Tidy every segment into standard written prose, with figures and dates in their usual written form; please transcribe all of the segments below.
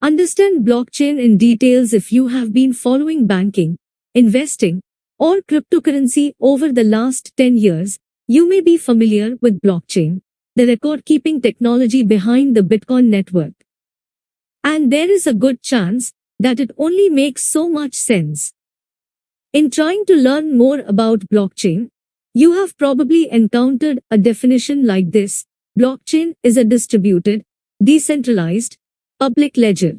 Understand blockchain in details. If you have been following banking, investing, or cryptocurrency over the last 10 years, you may be familiar with blockchain, the record-keeping technology behind the Bitcoin network. And there is a good chance that it only makes so much sense. In trying to learn more about blockchain, you have probably encountered a definition like this: blockchain is a distributed, decentralized, public ledger.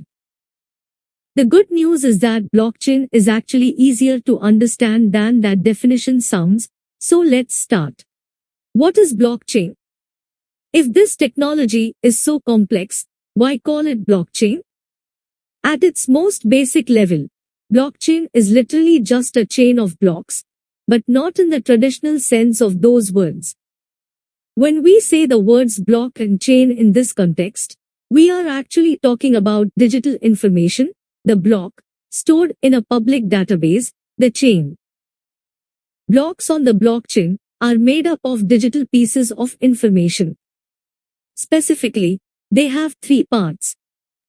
The good news is that blockchain is actually easier to understand than that definition sounds, so let's start. What is blockchain? If this technology is so complex, why call it blockchain? At its most basic level, blockchain is literally just a chain of blocks, but not in the traditional sense of those words. When we say the words block and chain in this context, we are actually talking about digital information, the block, stored in a public database, the chain. Blocks on the blockchain are made up of digital pieces of information. Specifically, they have three parts.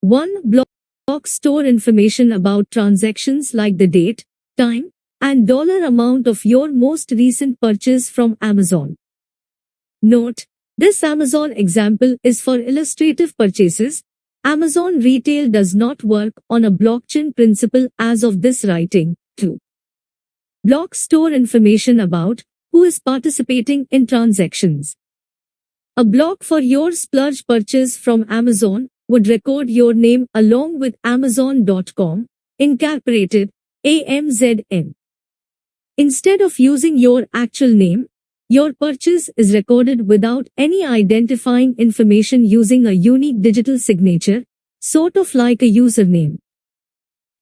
One, blocks store information about transactions like the date, time, and dollar amount of your most recent purchase from Amazon. Note, this Amazon example is for illustrative purchases. Amazon Retail does not work on a blockchain principle as of this writing. 2. Blocks store information about who is participating in transactions. A block for your splurge purchase from Amazon would record your name along with Amazon.com, Incorporated, AMZN. Instead of using your actual name, your purchase is recorded without any identifying information using a unique digital signature, sort of like a username.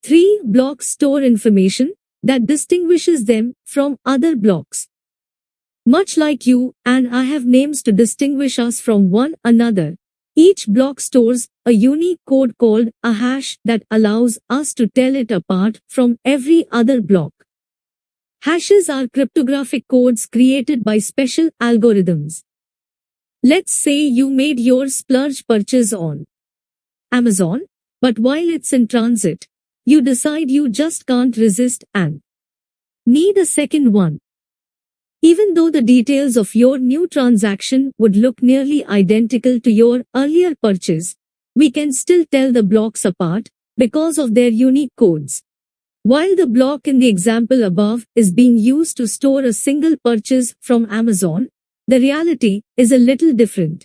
3. Blocks store information that distinguishes them from other blocks. Much like you and I have names to distinguish us from one another, each block stores a unique code called a hash that allows us to tell it apart from every other block. Hashes are cryptographic codes created by special algorithms. Let's say you made your splurge purchase on Amazon, but while it's in transit, you decide you just can't resist and need a second one. Even though the details of your new transaction would look nearly identical to your earlier purchase, we can still tell the blocks apart because of their unique codes. While the block in the example above is being used to store a single purchase from Amazon, the reality is a little different.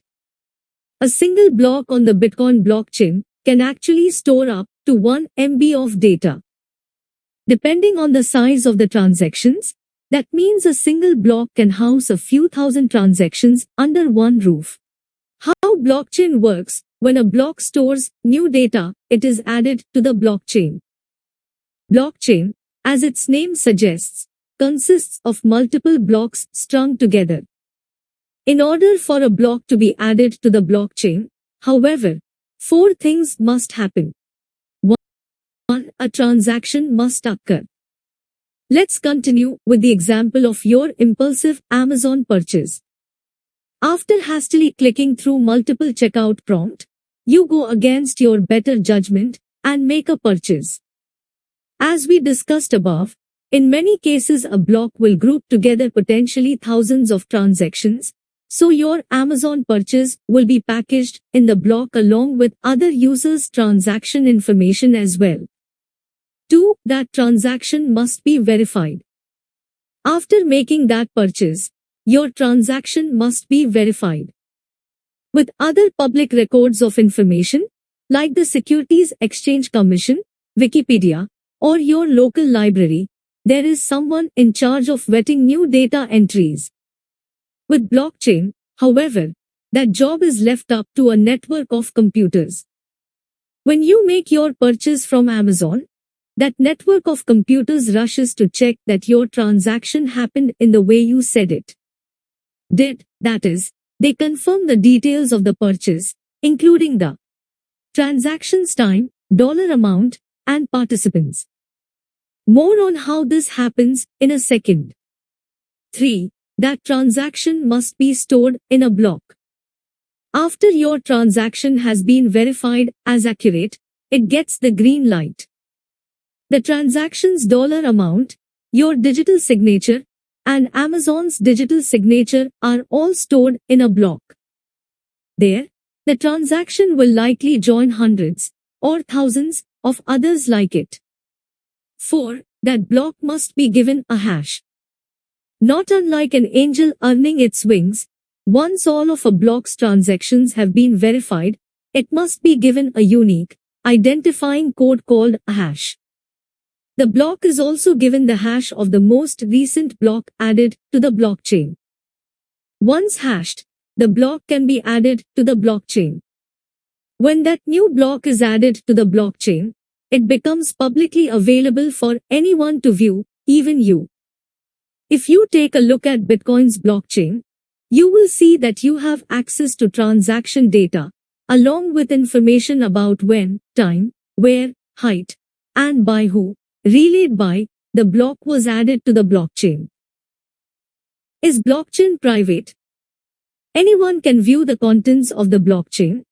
A single block on the Bitcoin blockchain can actually store up to 1 MB of data. Depending on the size of the transactions, that means a single block can house a few thousand transactions under one roof. How blockchain works: when a block stores new data, it is added to the blockchain. Blockchain, as its name suggests, consists of multiple blocks strung together. In order for a block to be added to the blockchain, however, 4 things must happen. 1. A transaction must occur. Let's continue with the example of your impulsive Amazon purchase. After hastily clicking through multiple checkout prompts, you go against your better judgment and make a purchase. As we discussed above, in many cases a block will group together potentially thousands of transactions, so your Amazon purchase will be packaged in the block along with other users' transaction information as well. 2. That transaction must be verified. After making that purchase, your transaction must be verified with other public records of information, like the Securities Exchange Commission, Wikipedia, or your local library. There is someone in charge of vetting new data entries. With blockchain, however, that job is left up to a network of computers. When you make your purchase from Amazon, that network of computers rushes to check that your transaction happened in the way you said it did. That is, they confirm the details of the purchase, including the transaction's time, dollar amount, and participants. More on how this happens in a second. 3. That transaction must be stored in a block. After your transaction has been verified as accurate, it gets the green light. The transaction's dollar amount, your digital signature, and Amazon's digital signature are all stored in a block. There, the transaction will likely join hundreds or thousands of others like it. 4. That block must be given a hash. Not unlike an angel earning its wings, once all of a block's transactions have been verified, it must be given a unique, identifying code called a hash. The block is also given the hash of the most recent block added to the blockchain. Once hashed, the block can be added to the blockchain. When that new block is added to the blockchain, it becomes publicly available for anyone to view, even you. If you take a look at Bitcoin's blockchain, you will see that you have access to transaction data, along with information about when, time, where, height, and by who, relayed by, the block was added to the blockchain. Is blockchain private? Anyone can view the contents of the blockchain,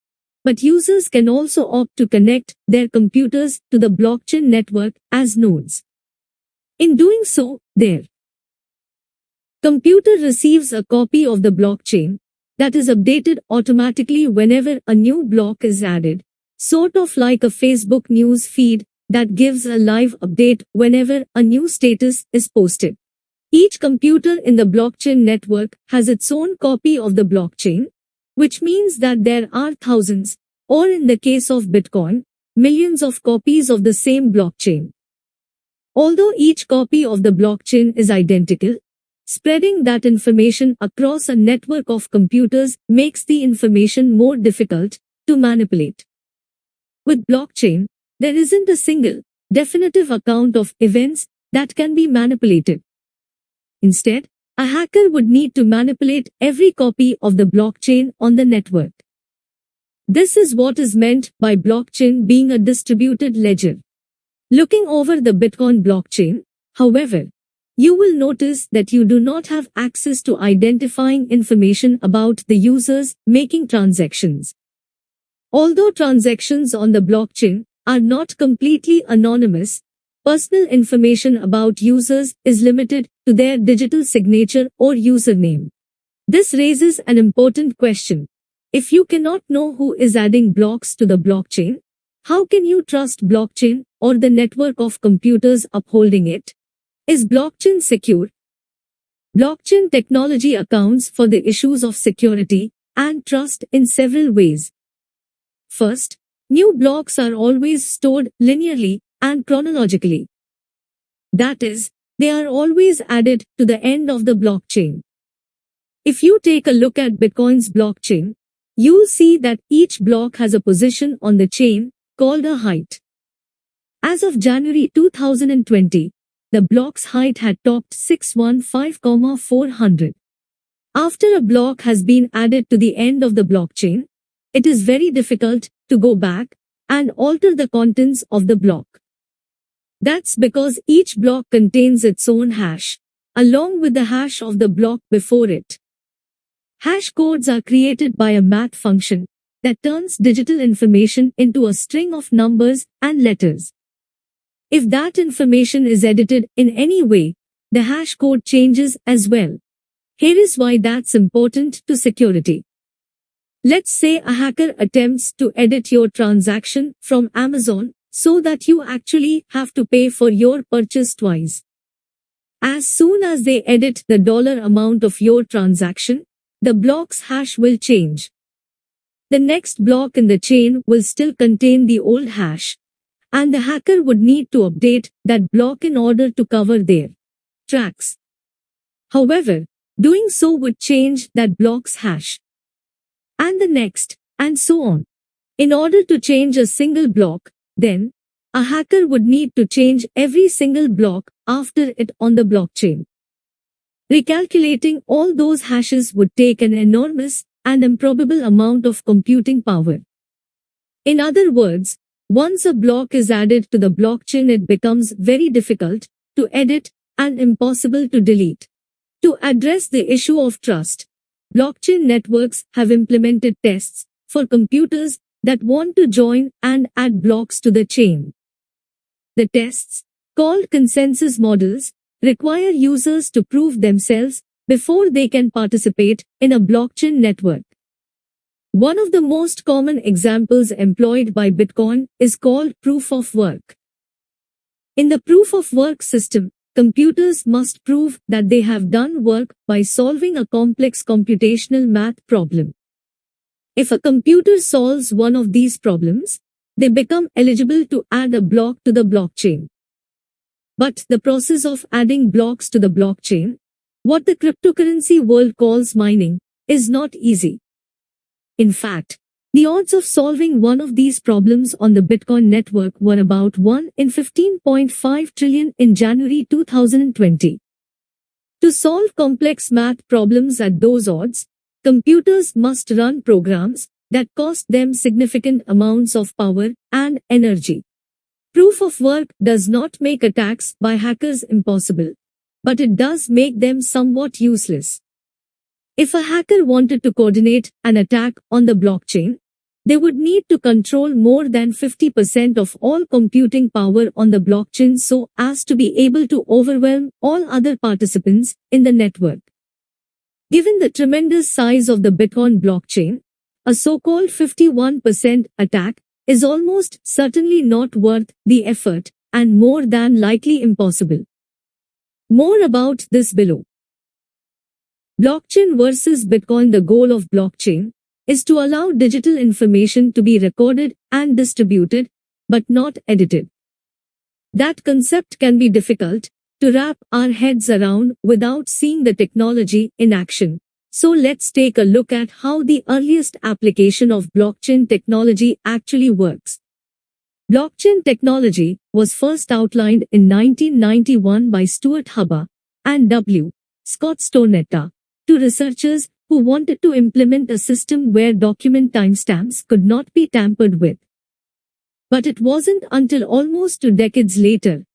but users can also opt to connect their computers to the blockchain network as nodes. In doing so, their computer receives a copy of the blockchain that is updated automatically whenever a new block is added, sort of like a Facebook news feed that gives a live update whenever a new status is posted. Each computer in the blockchain network has its own copy of the blockchain, which means that there are thousands, or in the case of Bitcoin, millions of copies of the same blockchain. Although each copy of the blockchain is identical, spreading that information across a network of computers makes the information more difficult to manipulate. With blockchain, there isn't a single, definitive account of events that can be manipulated. Instead, a hacker would need to manipulate every copy of the blockchain on the network. This is what is meant by blockchain being a distributed ledger. Looking over the Bitcoin blockchain, however, you will notice that you do not have access to identifying information about the users making transactions. Although transactions on the blockchain are not completely anonymous, personal information about users is limited to their digital signature or username. This raises an important question. If you cannot know who is adding blocks to the blockchain, how can you trust blockchain or the network of computers upholding it? Is blockchain secure? Blockchain technology accounts for the issues of security and trust in several ways. First, new blocks are always stored linearly and chronologically. That is, they are always added to the end of the blockchain. If you take a look at Bitcoin's blockchain, you'll see that each block has a position on the chain called a height. As of January 2020, the block's height had topped 615,400. After a block has been added to the end of the blockchain, it is very difficult to go back and alter the contents of the block. That's because each block contains its own hash, along with the hash of the block before it. Hash codes are created by a math function that turns digital information into a string of numbers and letters. If that information is edited in any way, the hash code changes as well. Here is why that's important to security. Let's say a hacker attempts to edit your transaction from Amazon so that you actually have to pay for your purchase twice. As soon as they edit the dollar amount of your transaction, the block's hash will change. The next block in the chain will still contain the old hash, and the hacker would need to update that block in order to cover their tracks. However, doing so would change that block's hash, and the next, and so on. In order to change a single block, then, a hacker would need to change every single block after it on the blockchain. Recalculating all those hashes would take an enormous and improbable amount of computing power. In other words, once a block is added to the blockchain, it becomes very difficult to edit and impossible to delete. To address the issue of trust, blockchain networks have implemented tests for computers that want to join and add blocks to the chain. The tests, called consensus models, require users to prove themselves before they can participate in a blockchain network. One of the most common examples employed by Bitcoin is called proof of work. In the proof of work system, computers must prove that they have done work by solving a complex computational math problem. If a computer solves one of these problems, they become eligible to add a block to the blockchain. But the process of adding blocks to the blockchain, what the cryptocurrency world calls mining, is not easy. In fact, the odds of solving one of these problems on the Bitcoin network were about 1 in 15.5 trillion in January 2020. To solve complex math problems at those odds, computers must run programs that cost them significant amounts of power and energy. Proof of work does not make attacks by hackers impossible, but it does make them somewhat useless. If a hacker wanted to coordinate an attack on the blockchain, they would need to control more than 50% of all computing power on the blockchain so as to be able to overwhelm all other participants in the network. Given the tremendous size of the Bitcoin blockchain, a so-called 51% attack is almost certainly not worth the effort and more than likely impossible. More about this below. Blockchain versus Bitcoin. The goal of blockchain is to allow digital information to be recorded and distributed, but not edited. That concept can be difficult to wrap our heads around without seeing the technology in action. So let's take a look at how the earliest application of blockchain technology actually works. Blockchain technology was first outlined in 1991 by Stuart Hubbard and W. Scott Stornetta, two researchers who wanted to implement a system where document timestamps could not be tampered with. But it wasn't until almost 2 decades later,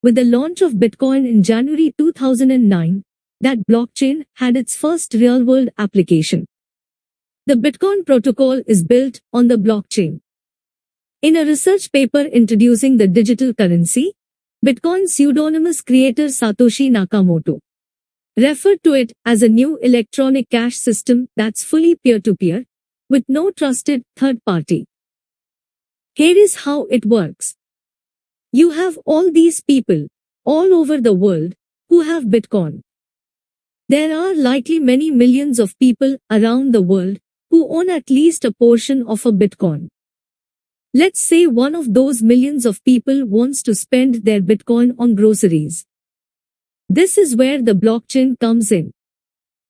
with the launch of Bitcoin in January 2009, that blockchain had its first real-world application. The Bitcoin protocol is built on the blockchain. In a research paper introducing the digital currency, Bitcoin pseudonymous creator Satoshi Nakamoto referred to it as a new electronic cash system that's fully peer-to-peer, with no trusted third party. Here is how it works. You have all these people, all over the world, who have Bitcoin. There are likely many millions of people around the world who own at least a portion of a Bitcoin. Let's say one of those millions of people wants to spend their Bitcoin on groceries. This is where the blockchain comes in.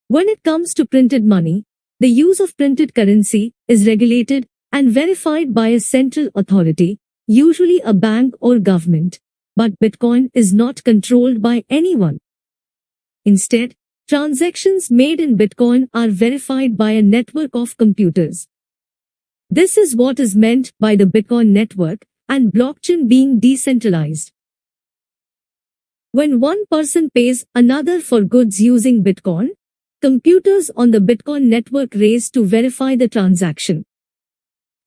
When it comes to printed money, the use of printed currency is regulated and verified by a central authority, usually a bank or government, but Bitcoin is not controlled by anyone. Instead, transactions made in Bitcoin are verified by a network of computers. This is what is meant by the Bitcoin network and blockchain being decentralized. When one person pays another for goods using Bitcoin, computers on the Bitcoin network race to verify the transaction.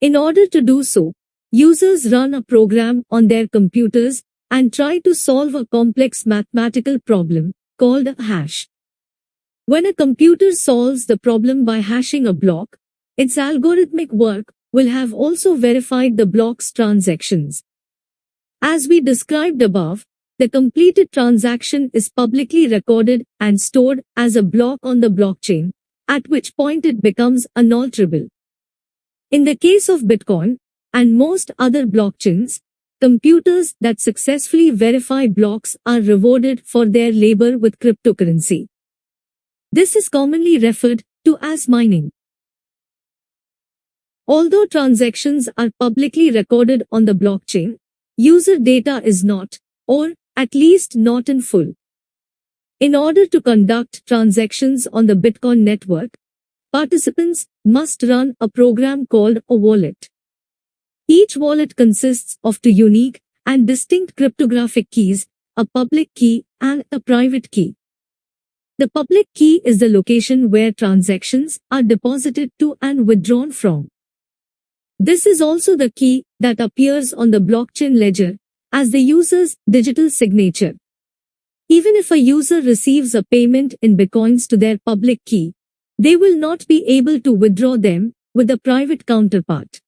In order to do so, users run a program on their computers and try to solve a complex mathematical problem called a hash. When a computer solves the problem by hashing a block, its algorithmic work will have also verified the block's transactions. As we described above, the completed transaction is publicly recorded and stored as a block on the blockchain, at which point it becomes unalterable. In the case of Bitcoin and most other blockchains, computers that successfully verify blocks are rewarded for their labor with cryptocurrency. This is commonly referred to as mining. Although transactions are publicly recorded on the blockchain, user data is not, or at least not in full. In order to conduct transactions on the Bitcoin network, participants must run a program called a wallet. Each wallet consists of 2 unique and distinct cryptographic keys, a public key and a private key. The public key is the location where transactions are deposited to and withdrawn from. This is also the key that appears on the blockchain ledger as the user's digital signature. Even if a user receives a payment in bitcoins to their public key, they will not be able to withdraw them with a private counterpart.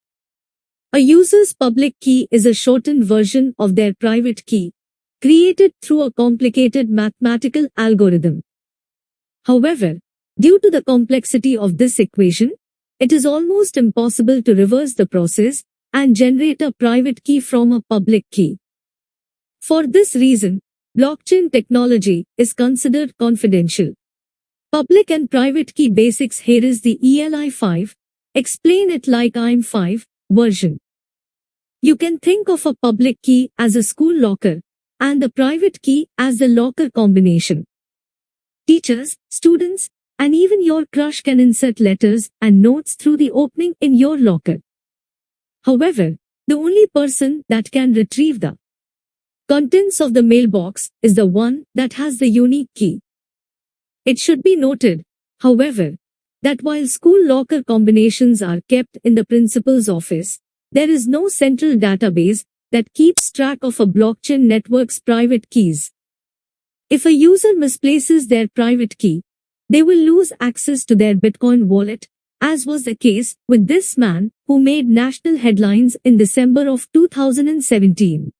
A user's public key is a shortened version of their private key, created through a complicated mathematical algorithm. However, due to the complexity of this equation, it is almost impossible to reverse the process and generate a private key from a public key. For this reason, blockchain technology is considered confidential. Public and private key basics. Here is the ELI5, explain it like I'm 5 version. You can think of a public key as a school locker and the private key as the locker combination. Teachers, students, and even your crush can insert letters and notes through the opening in your locker. However, the only person that can retrieve the contents of the mailbox is the one that has the unique key. It should be noted, however, that while school locker combinations are kept in the principal's office, there is no central database that keeps track of a blockchain network's private keys. If a user misplaces their private key, they will lose access to their Bitcoin wallet, as was the case with this man who made national headlines in December of 2017.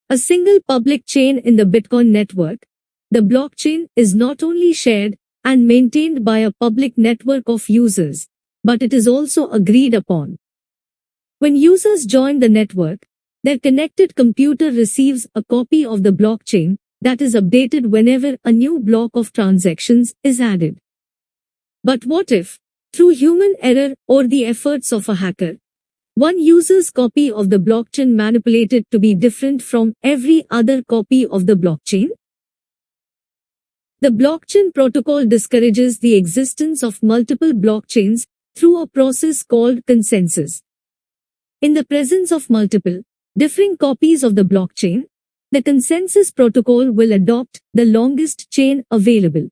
A single public chain in the Bitcoin network, the blockchain is not only shared and maintained by a public network of users, but it is also agreed upon. When users join the network, their connected computer receives a copy of the blockchain that is updated whenever a new block of transactions is added. But what if, through human error or the efforts of a hacker, one user's copy of the blockchain manipulated to be different from every other copy of the blockchain? The blockchain protocol discourages the existence of multiple blockchains through a process called consensus. In the presence of multiple, differing copies of the blockchain, the consensus protocol will adopt the longest chain available.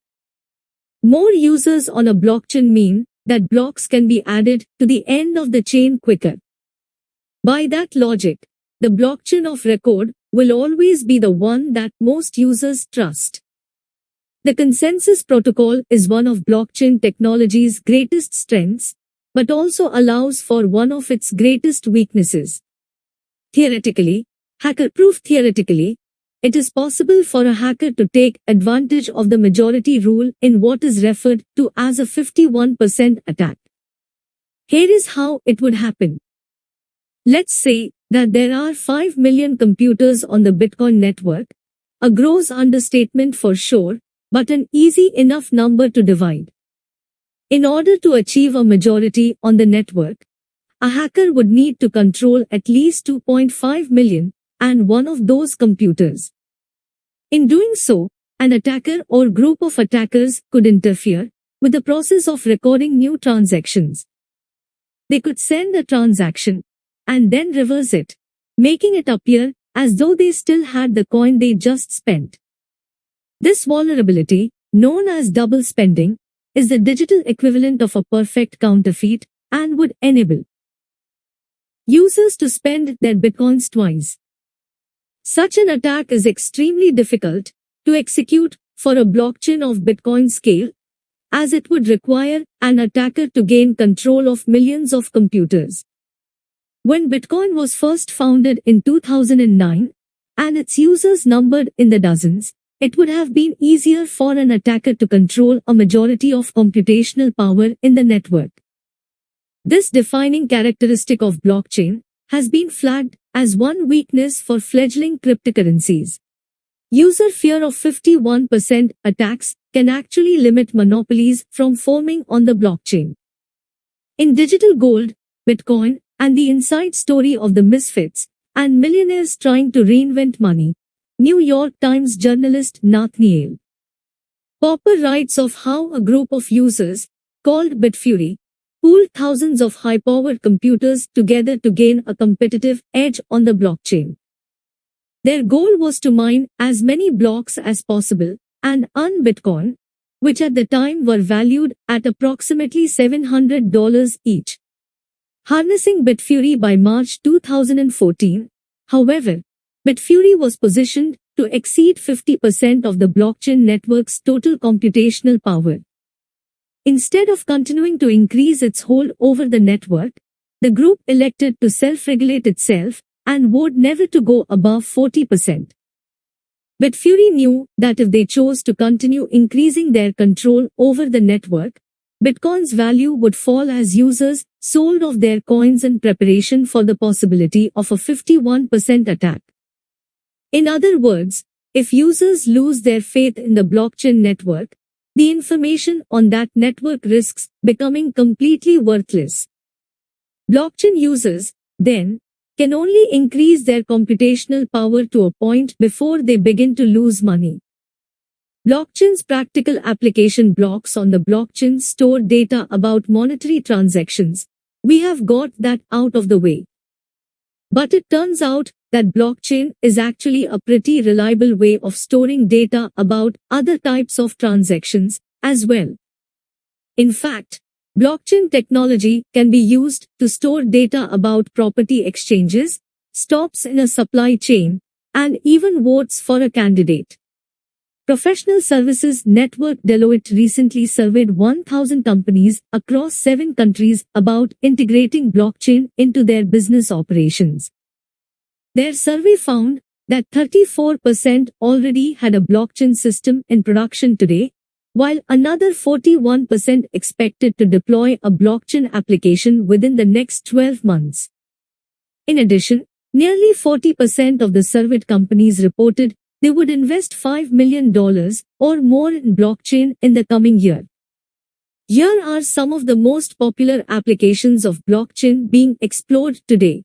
More users on a blockchain mean that blocks can be added to the end of the chain quicker. By that logic, the blockchain of record will always be the one that most users trust. The consensus protocol is one of blockchain technology's greatest strengths, but also allows for one of its greatest weaknesses. Theoretically, hacker-proof. Theoretically, it is possible for a hacker to take advantage of the majority rule in what is referred to as a 51% attack. Here is how it would happen. Let's say that there are 5 million computers on the Bitcoin network, a gross understatement for sure, but an easy enough number to divide. In order to achieve a majority on the network, a hacker would need to control at least 2.5 million and one of those computers. In doing so, an attacker or group of attackers could interfere with the process of recording new transactions. They could send a transaction and then reverse it, making it appear as though they still had the coin they just spent. This vulnerability, known as double spending, is the digital equivalent of a perfect counterfeit and would enable users to spend their bitcoins twice. Such an attack is extremely difficult to execute for a blockchain of Bitcoin scale, as it would require an attacker to gain control of millions of computers. When Bitcoin was first founded in 2009, and its users numbered in the dozens, it would have been easier for an attacker to control a majority of computational power in the network. This defining characteristic of blockchain has been flagged as one weakness for fledgling cryptocurrencies. User fear of 51% attacks can actually limit monopolies from forming on the blockchain. In digital gold, Bitcoin, and the inside story of the misfits and millionaires trying to reinvent money, New York Times journalist Nathaniel Popper writes of how a group of users, called Bitfury, pooled thousands of high-powered computers together to gain a competitive edge on the blockchain. Their goal was to mine as many blocks as possible and earn Bitcoin, which at the time were valued at approximately $700 each. harnessing Bitfury by March 2014. However, Bitfury was positioned to exceed 50% of the blockchain network's total computational power. Instead of continuing to increase its hold over the network, the group elected to self-regulate itself and vowed never to go above 40%. Bitfury knew that if they chose to continue increasing their control over the network, Bitcoin's value would fall as users sold off their coins in preparation for the possibility of a 51% attack. In other words, if users lose their faith in the blockchain network, the information on that network risks becoming completely worthless. Blockchain users, then, can only increase their computational power to a point before they begin to lose money. Blockchain's practical application blocks on the blockchain store data about monetary transactions. We have got that out of the way. But it turns out that blockchain is actually a pretty reliable way of storing data about other types of transactions as well. In fact, blockchain technology can be used to store data about property exchanges, stops in a supply chain, and even votes for a candidate. Professional services network Deloitte recently surveyed 1,000 companies across 7 countries about integrating blockchain into their business operations. Their survey found that 34% already had a blockchain system in production today, while another 41% expected to deploy a blockchain application within the next 12 months. In addition, nearly 40% of the surveyed companies reported they would invest $5 million or more in blockchain in the coming year. Here are some of the most popular applications of blockchain being explored today.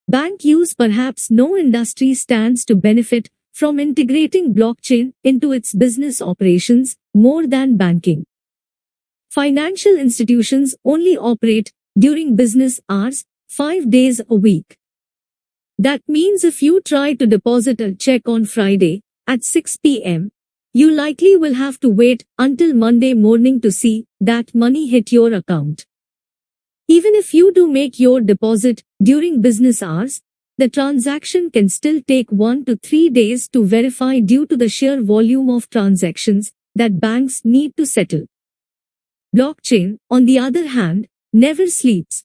Bank use. Perhaps no industry stands to benefit from integrating blockchain into its business operations more than banking. Financial institutions only operate during business hours, 5 days a week. That means if you try to deposit a check on Friday at 6 p.m., you likely will have to wait until Monday morning to see that money hit your account. Even if you do make your deposit during business hours, the transaction can still take 1 to 3 days to verify due to the sheer volume of transactions that banks need to settle. Blockchain, on the other hand, never sleeps.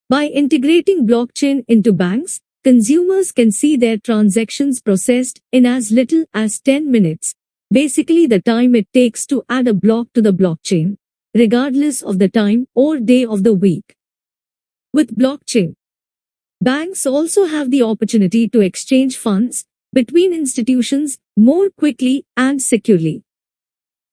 By integrating blockchain into banks, consumers can see their transactions processed in as little as 10 minutes, basically the time it takes to add a block to the blockchain, regardless of the time or day of the week. With blockchain, banks also have the opportunity to exchange funds between institutions more quickly and securely.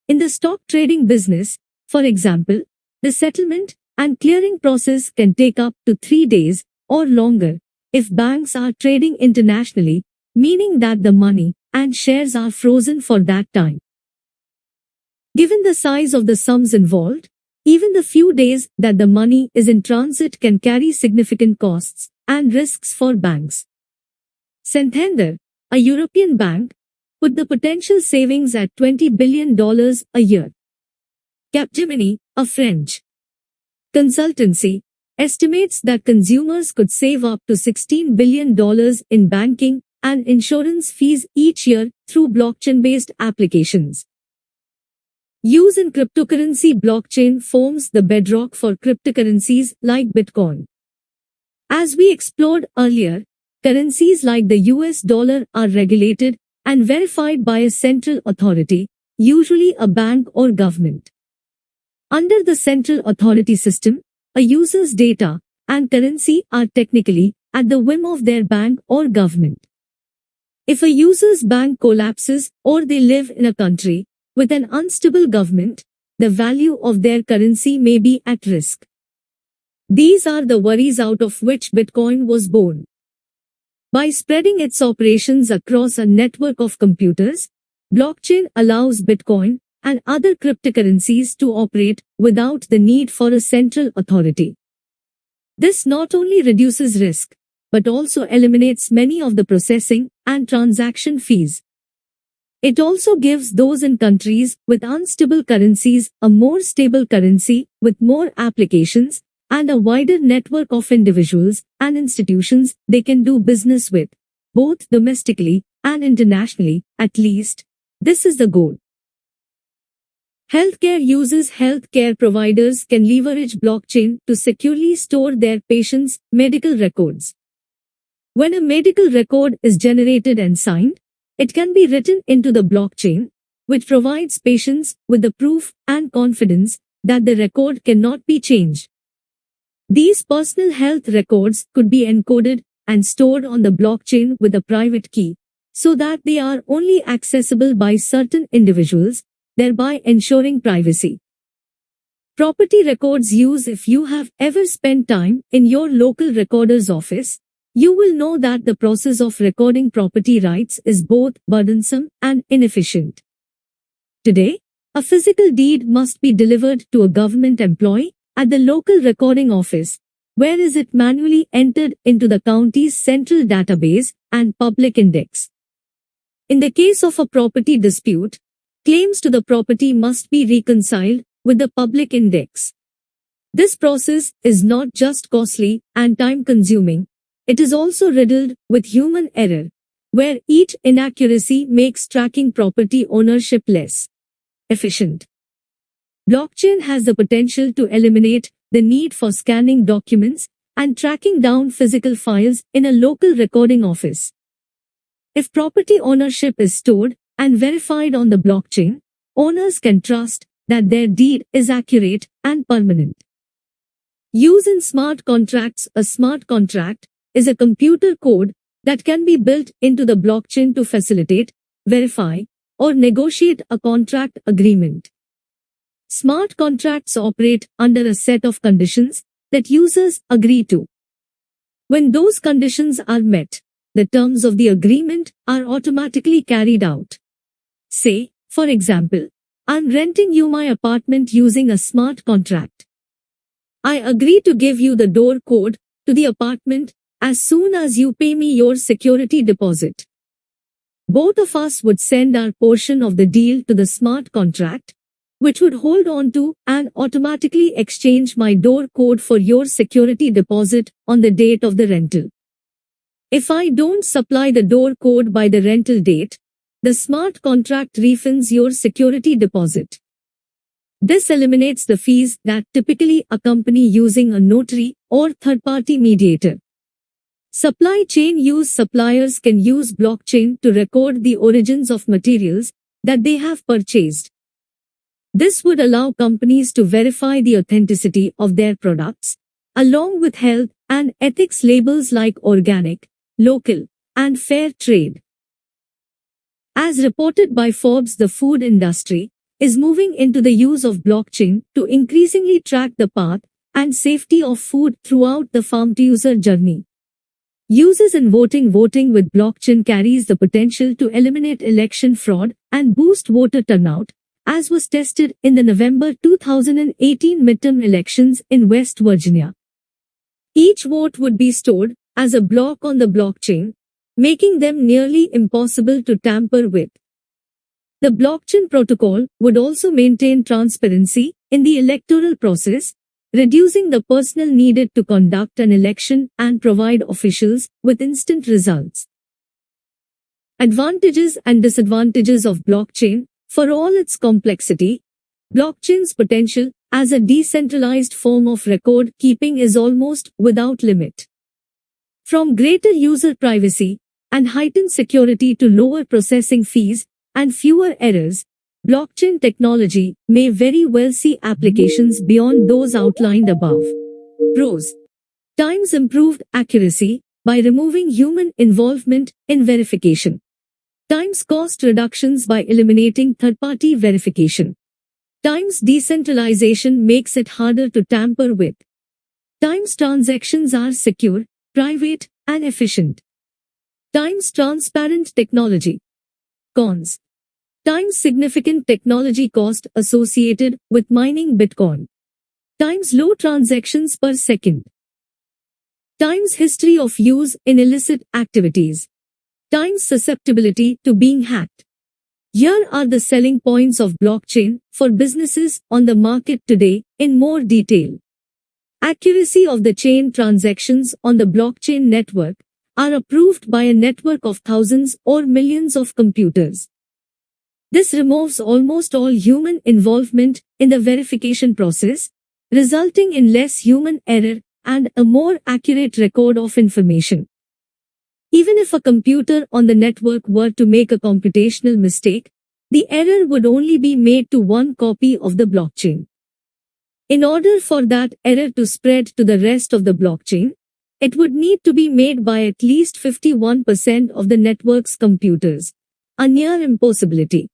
In the stock trading business, for example, the settlement and clearing process can take up to 3 days or longer if banks are trading internationally, meaning that the money and shares are frozen for that time. Given the size of the sums involved, even the few days that the money is in transit can carry significant costs and risks for banks. Santander, a European bank, put the potential savings at $20 billion a year. Capgemini, a French consultancy, estimates that consumers could save up to $16 billion in banking and insurance fees each year through blockchain-based applications. Use in cryptocurrency. Blockchain forms the bedrock for cryptocurrencies like Bitcoin. As we explored earlier, currencies like the US dollar are regulated and verified by a central authority, usually a bank or government. Under the central authority system, a user's data and currency are technically at the whim of their bank or government. If a user's bank collapses or they live in a country with an unstable government, the value of their currency may be at risk. These are the worries out of which Bitcoin was born. By spreading its operations across a network of computers, blockchain allows Bitcoin and other cryptocurrencies to operate without the need for a central authority. This not only reduces risk, but also eliminates many of the processing and transaction fees. It also gives those in countries with unstable currencies a more stable currency with more applications and a wider network of individuals and institutions they can do business with, both domestically and internationally, at least. This is the goal. Healthcare users. Healthcare providers can leverage blockchain to securely store their patients' medical records. When a medical record is generated and signed, it can be written into the blockchain, which provides patients with the proof and confidence that the record cannot be changed. These personal health records could be encoded and stored on the blockchain with a private key, so that they are only accessible by certain individuals, thereby ensuring privacy. Property records use. If you have ever spent time in your local recorder's office, you will know that the process of recording property rights is both burdensome and inefficient. Today, a physical deed must be delivered to a government employee at the local recording office, where is it manually entered into the county's central database and public index. In the case of a property dispute, claims to the property must be reconciled with the public index. This process is not just costly and time-consuming, it is also riddled with human error, where each inaccuracy makes tracking property ownership less efficient. Blockchain has the potential to eliminate the need for scanning documents and tracking down physical files in a local recording office. If property ownership is stored and verified on the blockchain, owners can trust that their deed is accurate and permanent. Use in smart contracts. A smart contract is a computer code that can be built into the blockchain to facilitate, verify, or negotiate a contract agreement. Smart contracts operate under a set of conditions that users agree to. When those conditions are met, the terms of the agreement are automatically carried out. Say, for example, I'm renting you my apartment using a smart contract. I agree to give you the door code to the apartment as soon as you pay me your security deposit. Both of us would send our portion of the deal to the smart contract, which would hold on to and automatically exchange my door code for your security deposit on the date of the rental. If I don't supply the door code by the rental date, the smart contract refunds your security deposit. This eliminates the fees that typically accompany using a notary or third-party mediator. Supply chain use. Suppliers can use blockchain to record the origins of materials that they have purchased. This would allow companies to verify the authenticity of their products, along with health and ethics labels like organic, local, and fair trade. As reported by Forbes, the food industry is moving into the use of blockchain to increasingly track the path and safety of food throughout the farm-to-user journey. Uses in voting. Voting with blockchain carries the potential to eliminate election fraud and boost voter turnout, as was tested in the November 2018 midterm elections in West Virginia. Each vote would be stored as a block on the blockchain, making them nearly impossible to tamper with. The blockchain protocol would also maintain transparency in the electoral process, reducing the personnel needed to conduct an election and provide officials with instant results. Advantages and disadvantages of blockchain. For all its complexity, blockchain's potential as a decentralized form of record keeping is almost without limit. From greater user privacy and heightened security to lower processing fees and fewer errors, blockchain technology may very well see applications beyond those outlined above. Pros: times improved accuracy by removing human involvement in verification. Times cost reductions by eliminating third-party verification. Times decentralization makes it harder to tamper with. Times transactions are secure, private, and efficient. Times transparent technology. Cons: times significant technology cost associated with mining Bitcoin. Times low transactions per second. Times history of use in illicit activities. Times susceptibility to being hacked. Here are the selling points of blockchain for businesses on the market today in more detail. accuracy of the chain transactions on the blockchain network are approved by a network of thousands or millions of computers. This removes almost all human involvement in the verification process, resulting in less human error and a more accurate record of information. Even if a computer on the network were to make a computational mistake, the error would only be made to one copy of the blockchain. In order for that error to spread to the rest of the blockchain, it would need to be made by at least 51% of the network's computers, a near impossibility.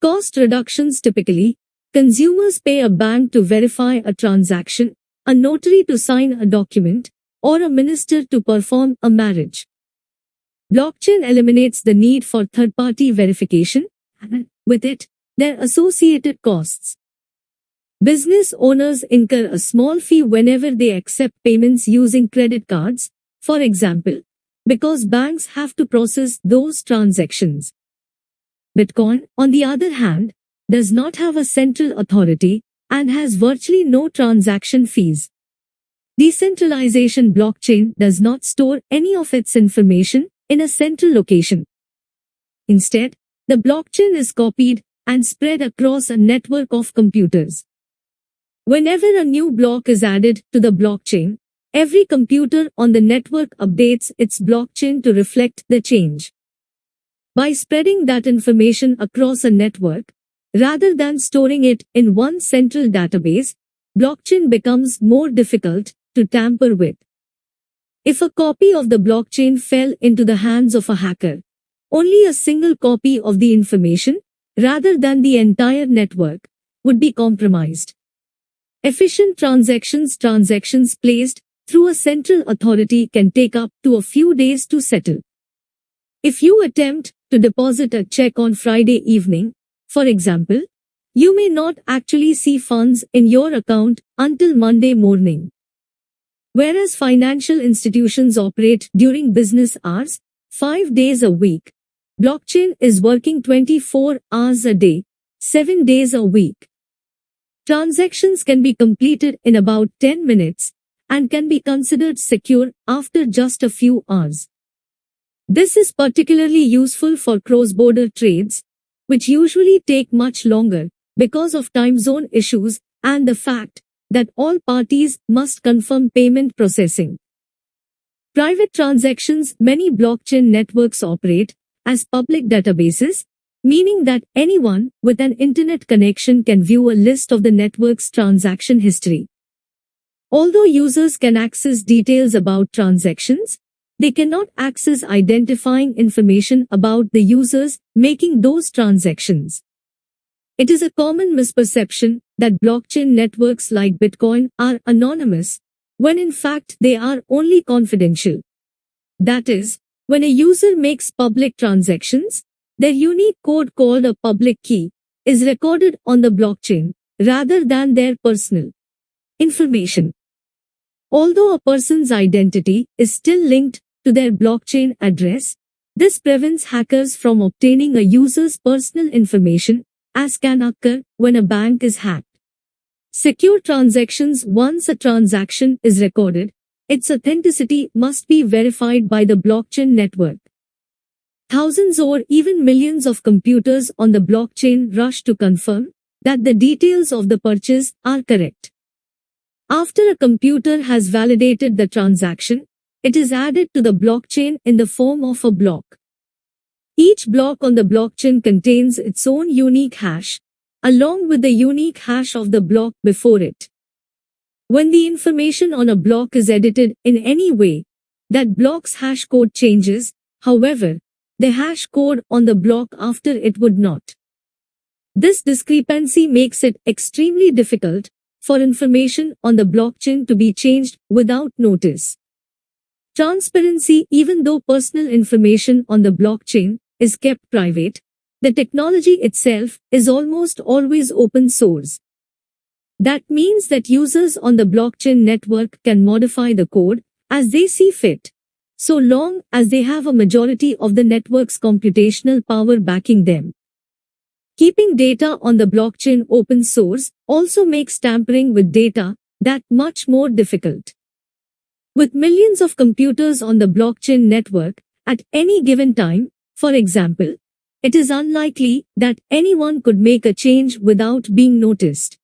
Cost reductions: typically, consumers pay a bank to verify a transaction, a notary to sign a document, or a minister to perform a marriage. Blockchain eliminates the need for third-party verification, and with it, their associated costs. Business owners incur a small fee whenever they accept payments using credit cards, for example, because banks have to process those transactions. Bitcoin, on the other hand, does not have a central authority and has virtually no transaction fees. Decentralization: blockchain does not store any of its information in a central location. Instead, the blockchain is copied and spread across a network of computers. Whenever a new block is added to the blockchain, every computer on the network updates its blockchain to reflect the change. By spreading that information across a network, rather than storing it in one central database, blockchain becomes more difficult to tamper with. If a copy of the blockchain fell into the hands of a hacker, only a single copy of the information, rather than the entire network, would be compromised. Efficient transactions: transactions placed through a central authority can take up to a few days to settle. If you attempt to deposit a check on Friday evening, for example, you may not actually see funds in your account until Monday morning. Whereas financial institutions operate during business hours, 5 days a week, blockchain is working 24 hours a day, 7 days a week. Transactions can be completed in about 10 minutes and can be considered secure after just a few hours. This is particularly useful for cross-border trades, which usually take much longer because of time zone issues and the fact that all parties must confirm payment processing. Private transactions: many blockchain networks operate as public databases, meaning that anyone with an internet connection can view a list of the network's transaction history. Although users can access details about transactions, they cannot access identifying information about the users making those transactions. It is a common misperception that blockchain networks like Bitcoin are anonymous, when in fact they are only confidential. That is, when a user makes public transactions, their unique code, called a public key, is recorded on the blockchain, rather than their personal information. Although a person's identity is still linked to their blockchain address, this prevents hackers from obtaining a user's personal information, as can occur when a bank is hacked. Secure transactions: once a transaction is recorded, its authenticity must be verified by the blockchain network. Thousands or even millions of computers on the blockchain rush to confirm that the details of the purchase are correct. After a computer has validated the transaction, it is added to the blockchain in the form of a block. Each block on the blockchain contains its own unique hash, along with the unique hash of the block before it. When the information on a block is edited in any way, that block's hash code changes. However, the hash code on the block after it would not. This discrepancy makes it extremely difficult for information on the blockchain to be changed without notice. Transparency: even though personal information on the blockchain is kept private, the technology itself is almost always open source. That means that users on the blockchain network can modify the code as they see fit, so long as they have a majority of the network's computational power backing them. Keeping data on the blockchain open source also makes tampering with data that much more difficult. With millions of computers on the blockchain network at any given time, for example, it is unlikely that anyone could make a change without being noticed.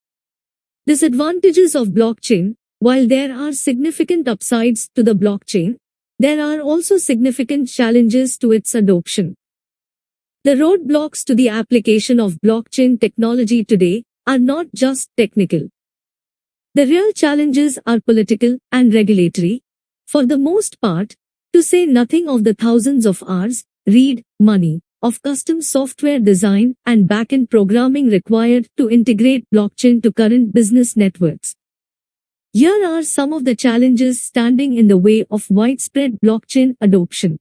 Disadvantages of blockchain: while there are significant upsides to the blockchain, there are also significant challenges to its adoption. The roadblocks to the application of blockchain technology today are not just technical. The real challenges are political and regulatory, for the most part, to say nothing of the thousands of hours, money, of custom software design and back-end programming required to integrate blockchain to current business networks. Here are some of the challenges standing in the way of widespread blockchain adoption.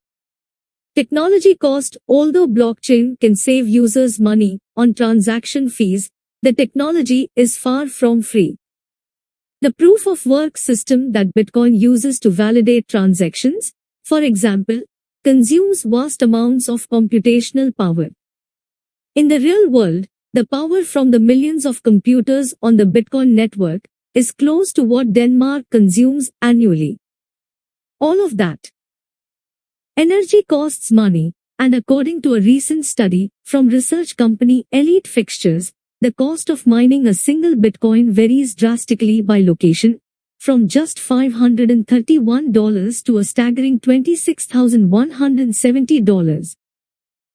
Technology cost: although blockchain can save users money on transaction fees, the technology is far from free. The proof-of-work system that Bitcoin uses to validate transactions, for example, consumes vast amounts of computational power. In the real world, the power from the millions of computers on the Bitcoin network is close to what Denmark consumes annually. All of that energy costs money, and according to a recent study from research company Elite Fixtures, the cost of mining a single Bitcoin varies drastically by location, from just $531 to a staggering $26,170.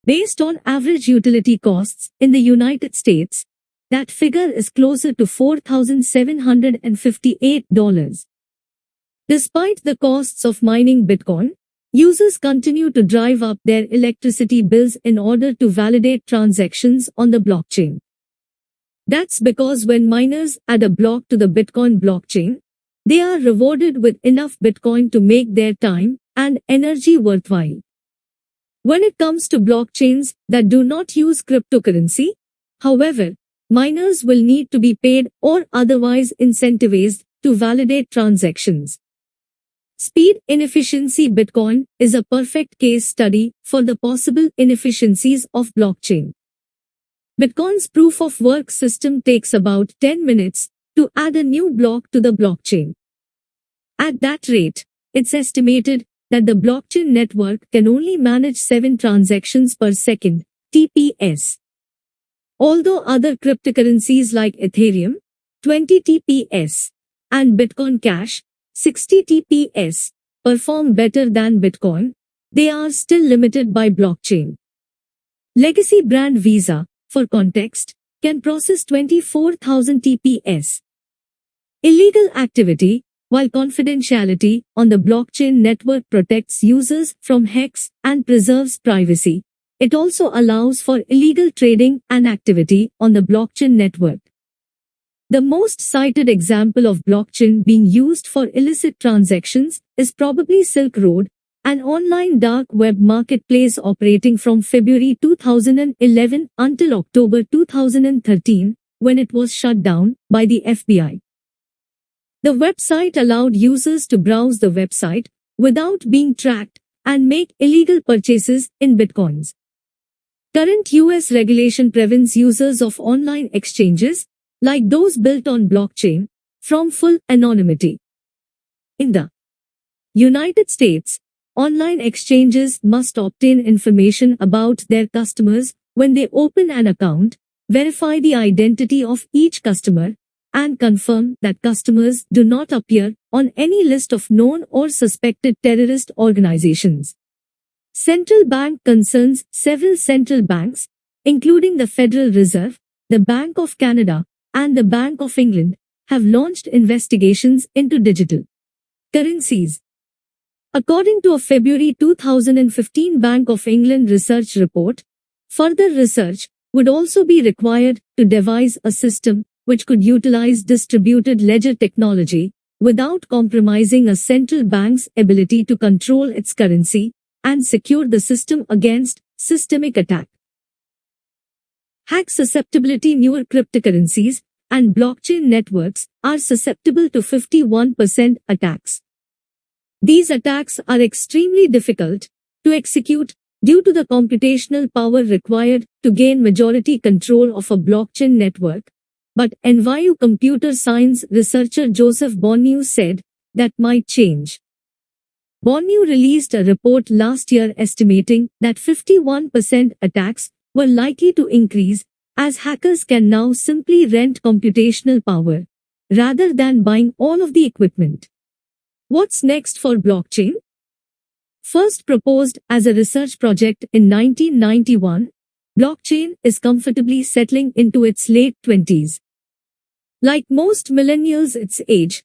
Based on average utility costs in the United States, that figure is closer to $4,758. Despite the costs of mining Bitcoin, users continue to drive up their electricity bills in order to validate transactions on the blockchain. That's because when miners add a block to the Bitcoin blockchain, they are rewarded with enough Bitcoin to make their time and energy worthwhile. When it comes to blockchains that do not use cryptocurrency, however, miners will need to be paid or otherwise incentivized to validate transactions. Speed inefficiency: Bitcoin is a perfect case study for the possible inefficiencies of blockchain. Bitcoin's proof-of-work system takes about 10 minutes to add a new block to the blockchain. At that rate, it's estimated that the blockchain network can only manage 7 transactions per second, TPS. Although other cryptocurrencies like Ethereum, 20 TPS, and Bitcoin Cash, 60 TPS, perform better than Bitcoin, they are still limited by blockchain. Legacy brand Visa, for context, can process 24,000 TPS. Illegal activity: while confidentiality on the blockchain network protects users from hacks and preserves privacy, it also allows for illegal trading and activity on the blockchain network. The most cited example of blockchain being used for illicit transactions is probably Silk Road, an online dark web marketplace operating from February 2011 until October 2013, when it was shut down by the FBI. The website allowed users to browse the website without being tracked and make illegal purchases in bitcoins. Current US regulation prevents users of online exchanges, like those built on blockchain, from full anonymity. In the United States, online exchanges must obtain information about their customers when they open an account, verify the identity of each customer, and confirm that customers do not appear on any list of known or suspected terrorist organizations. Central bank concerns: several central banks, including the Federal Reserve, the Bank of Canada, and the Bank of England, have launched investigations into digital currencies. According to a February 2015 Bank of England research report, further research would also be required to devise a system which could utilize distributed ledger technology without compromising a central bank's ability to control its currency and secure the system against systemic attack. Hack susceptibility: newer cryptocurrencies and blockchain networks are susceptible to 51% attacks. These attacks are extremely difficult to execute due to the computational power required to gain majority control of a blockchain network, but NYU computer science researcher Joseph Bonneau said that might change. Bonneau released a report last year estimating that 51% attacks were likely to increase as hackers can now simply rent computational power rather than buying all of the equipment. What's next for blockchain? First proposed as a research project in 1991, blockchain is comfortably settling into its late 20s. Like most millennials its age,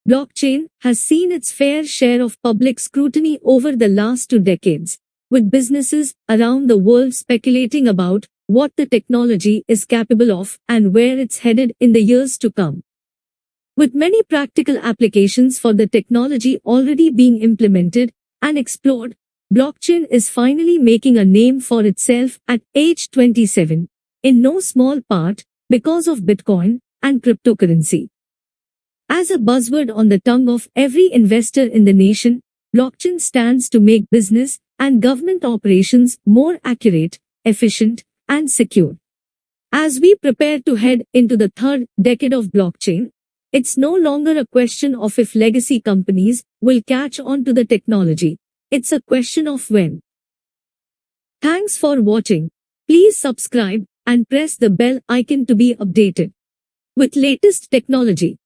blockchain has seen its fair share of public scrutiny over the last 2 decades, with businesses around the world speculating about what the technology is capable of and where it's headed in the years to come. With many practical applications for the technology already being implemented and explored, blockchain is finally making a name for itself at age 27, in no small part because of Bitcoin and cryptocurrency. As a buzzword on the tongue of every investor in the nation, blockchain stands to make business and government operations more accurate, efficient, and secure. As we prepare to head into the third decade of blockchain, it's no longer a question of if legacy companies will catch on to the technology. It's a question of when. Thanks for watching. Please subscribe and press the bell icon to be updated with latest technology.